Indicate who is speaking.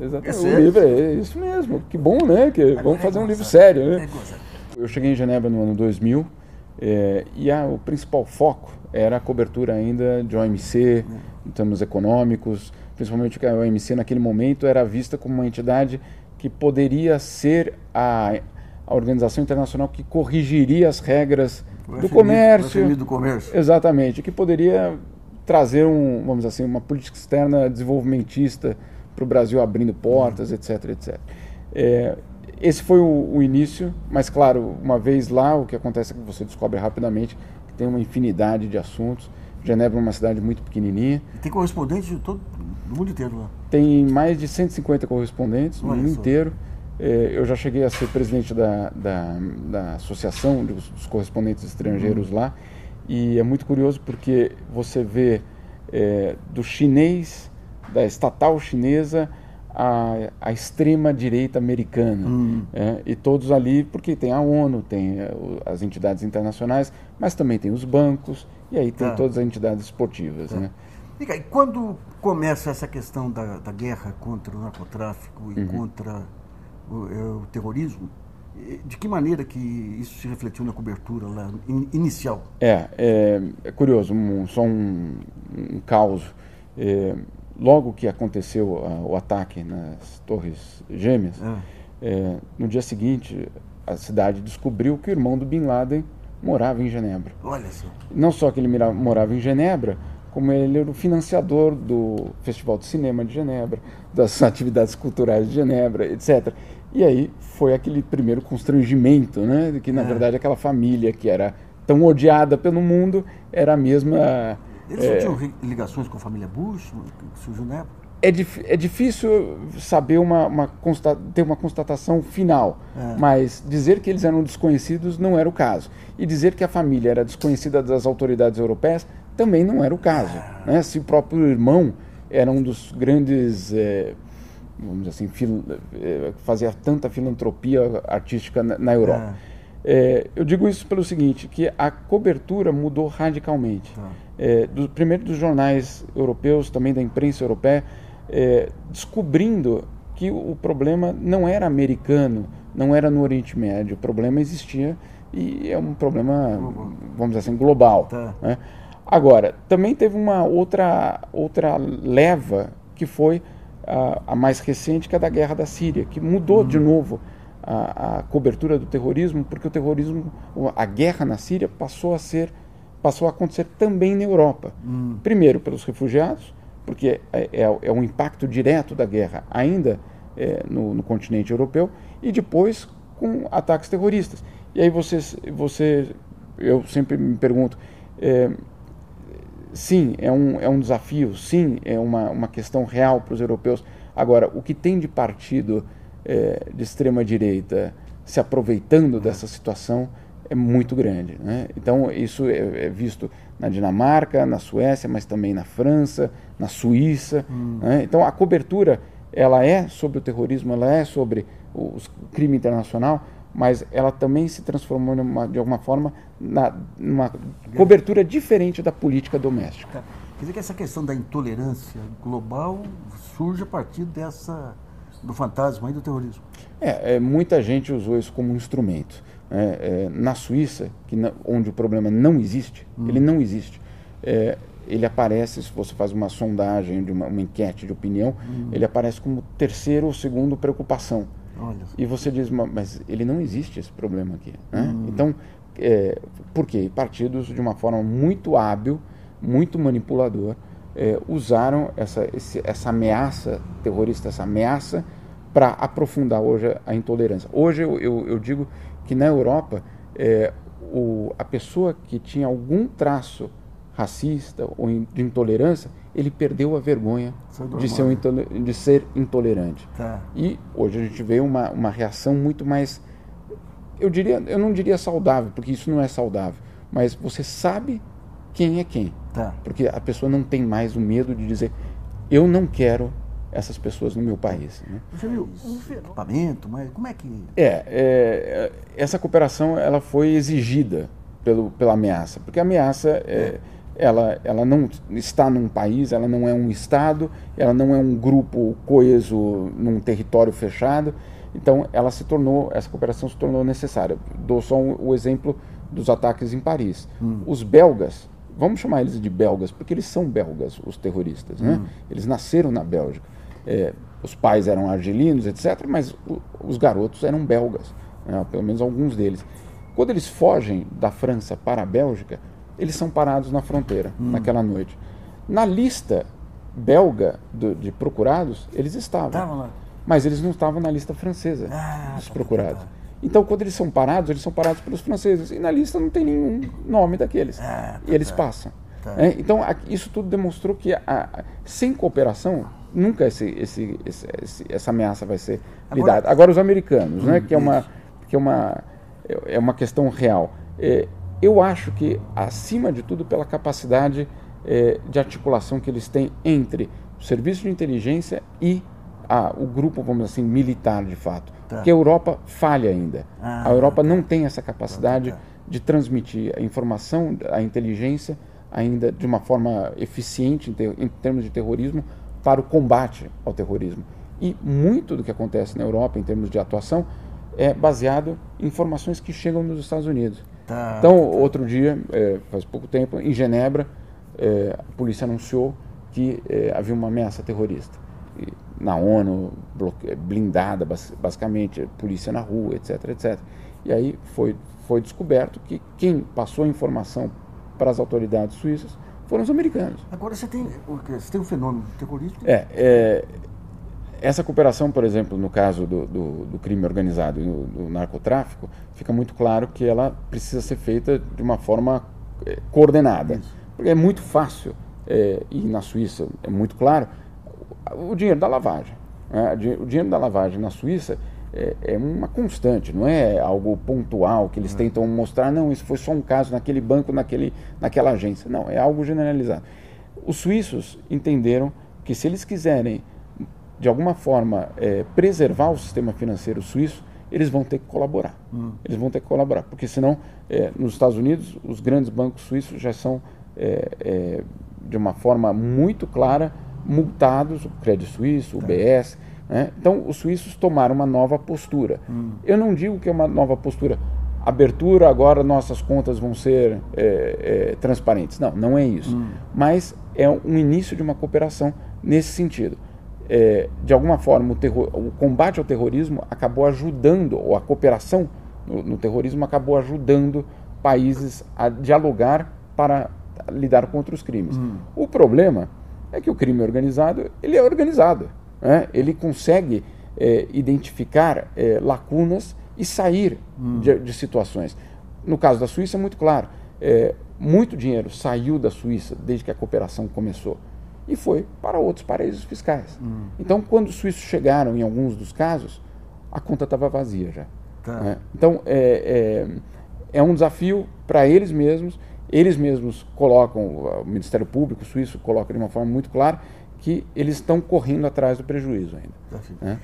Speaker 1: Exatamente.
Speaker 2: É
Speaker 1: O livro é isso mesmo. Que bom, né? Vamos fazer um livro sério, né? Eu cheguei em Genebra no ano 2000 e o principal foco era a cobertura ainda de OMC, em termos econômicos, principalmente que a OMC naquele momento era vista como uma entidade que poderia ser a organização internacional que corrigiria as regras do comércio.
Speaker 2: Do comércio.
Speaker 1: Exatamente, que poderia trazer vamos dizer assim, uma política externa desenvolvimentista para o Brasil, abrindo portas, etc, etc. Esse foi o início, mas claro, uma vez lá, o que acontece é que você descobre rapidamente que tem uma infinidade de assuntos. Genebra é uma cidade muito pequenininha.
Speaker 2: E tem correspondentes do mundo inteiro lá.
Speaker 1: Tem mais de 150 correspondentes no mundo inteiro. Eu já cheguei a ser presidente da associação dos correspondentes estrangeiros lá. E é muito curioso porque você vê do chinês, da estatal chinesa, a extrema-direita americana. E todos ali, porque tem a ONU, tem as entidades internacionais, mas também tem os bancos, e aí tem todas as entidades esportivas. Né?
Speaker 2: E quando começa essa questão da guerra contra o narcotráfico e contra o terrorismo, de que maneira que isso se refletiu na cobertura lá, inicial?
Speaker 1: É curioso, só um caos. Logo que aconteceu o ataque nas Torres Gêmeas, no dia seguinte, a cidade descobriu que o irmão do Bin Laden morava em Genebra.
Speaker 2: Olha só.
Speaker 1: Não só que ele morava em Genebra, como ele era o financiador do Festival de Cinema de Genebra, das atividades culturais de Genebra, etc. E aí foi aquele primeiro constrangimento, né? De que, na verdade, aquela família que era tão odiada pelo mundo era a mesma...
Speaker 2: Eles não tinham ligações com a família Bush, que surgiu na época?
Speaker 1: É difícil saber ter uma constatação final, mas dizer que eles eram desconhecidos não era o caso. E dizer que a família era desconhecida das autoridades europeias também não era o caso. Né? Se o próprio irmão era um dos grandes, vamos dizer assim, fazia tanta filantropia artística na Europa. Eu digo isso pelo seguinte, que a cobertura mudou radicalmente. Primeiro dos jornais europeus, também da imprensa europeia, descobrindo que o problema não era americano, não era no Oriente Médio, o problema existia e é um problema, vamos dizer assim, global. Né? Agora, também teve uma outra leva, que foi a mais recente, que é da guerra da Síria, que mudou de novo a cobertura do terrorismo, porque o terrorismo, a guerra na Síria passou a acontecer também na Europa. Primeiro pelos refugiados, porque é um impacto direto da guerra ainda no continente europeu, e depois com ataques terroristas. E aí eu sempre me pergunto, sim, é um desafio, sim, é uma questão real para os europeus. Agora, o que tem de partido de extrema-direita se aproveitando dessa situação é muito grande. Né? Então, isso é visto na Dinamarca, na Suécia, mas também na França, na Suíça. Né? Então, a cobertura ela é sobre o terrorismo, ela é sobre o crime internacional, mas ela também se transformou de alguma forma numa cobertura diferente da política doméstica.
Speaker 2: Quer dizer que essa questão da intolerância global surge a partir do fantasma e do terrorismo.
Speaker 1: Muita gente usou isso como um instrumento. Na Suíça, onde o problema não existe, ele não existe. Ele aparece, se você faz uma sondagem, uma enquete de opinião, ele aparece como terceiro ou segundo preocupação. E você diz, mas ele não existe esse problema aqui. Né? Então, por quê? Partidos, de uma forma muito hábil, muito manipulador, usaram essa ameaça terrorista, essa ameaça para aprofundar hoje a intolerância. Hoje eu digo que na Europa a pessoa que tinha algum traço racista ou de intolerância, ele perdeu a vergonha de ser intolerante. E hoje a gente vê uma reação muito mais, eu não diria saudável, porque isso não é saudável, mas você sabe quem é quem. Porque a pessoa não tem mais o medo de dizer, eu não quero essas pessoas no meu país. Né?
Speaker 2: Você viu equipamento, mas como é que...
Speaker 1: Essa cooperação ela foi exigida pela ameaça, porque a ameaça ela não está num país, ela não é um estado, ela não é um grupo coeso num território fechado. Então essa cooperação se tornou necessária. Dou só o exemplo dos ataques em Paris. Os belgas, vamos chamar eles de belgas, porque eles são belgas, os terroristas, né? Eles nasceram na Bélgica. Os pais eram argelinos, etc., mas os garotos eram belgas, né? Pelo menos alguns deles. Quando eles fogem da França para a Bélgica, eles são parados na fronteira, naquela noite. Na lista belga de procurados, eles estavam lá. Mas eles não estavam na lista francesa dos procurados. Então, quando eles são parados pelos franceses. E na lista não tem nenhum nome daqueles. E eles passam. Então, isso tudo demonstrou que sem cooperação, nunca essa ameaça vai ser lidada. Agora, os americanos, né, que é uma questão real. Eu acho que, acima de tudo, pela capacidade de articulação que eles têm entre o serviço de inteligência e o grupo, vamos dizer assim, militar de fato. Porque a Europa falha ainda. A Europa não tem essa capacidade de transmitir a informação, a inteligência, ainda de uma forma eficiente em termos de terrorismo, para o combate ao terrorismo. E muito do que acontece na Europa, em termos de atuação, é baseado em informações que chegam nos Estados Unidos. Então, outro dia, faz pouco tempo, em Genebra, a polícia anunciou que havia uma ameaça terrorista. Na ONU, blindada, basicamente, polícia na rua, etc, etc. E aí foi descoberto que quem passou a informação para as autoridades suíças foram os americanos.
Speaker 2: Agora, você tem um fenômeno de terrorismo?
Speaker 1: Essa cooperação, por exemplo, no caso do crime organizado e do narcotráfico, fica muito claro que ela precisa ser feita de uma forma coordenada. Isso. Porque é muito fácil, e na Suíça é muito claro, o dinheiro da lavagem. O dinheiro da lavagem na Suíça é uma constante, não é algo pontual que eles tentam mostrar, não, isso foi só um caso naquele banco, naquela agência. Não, é algo generalizado. Os suíços entenderam que se eles quiserem, de alguma forma, preservar o sistema financeiro suíço, eles vão ter que colaborar. Eles vão ter que colaborar, porque senão, nos Estados Unidos, os grandes bancos suíços já são, de uma forma muito clara, multados, o Credit Suisse, o UBS, né? Então, os suíços tomaram uma nova postura. Eu não digo que é uma nova postura, abertura, agora nossas contas vão ser transparentes. Não, não é isso. Mas é um início de uma cooperação nesse sentido. De alguma forma, o combate ao terrorismo acabou ajudando, ou a cooperação no terrorismo acabou ajudando países a dialogar para lidar com outros crimes. O problema é que o crime organizado, ele é organizado, né? Ele consegue identificar lacunas e sair de situações. No caso da Suíça é muito claro, muito dinheiro saiu da Suíça desde que a cooperação começou e foi para outros paraísos fiscais. Então, quando os suíços chegaram em alguns dos casos, a conta estava vazia já. Né? Então, é um desafio para eles mesmos. Eles mesmos colocam, o Ministério Público suíço coloca de uma forma muito clara que eles estão correndo atrás do prejuízo ainda. Né?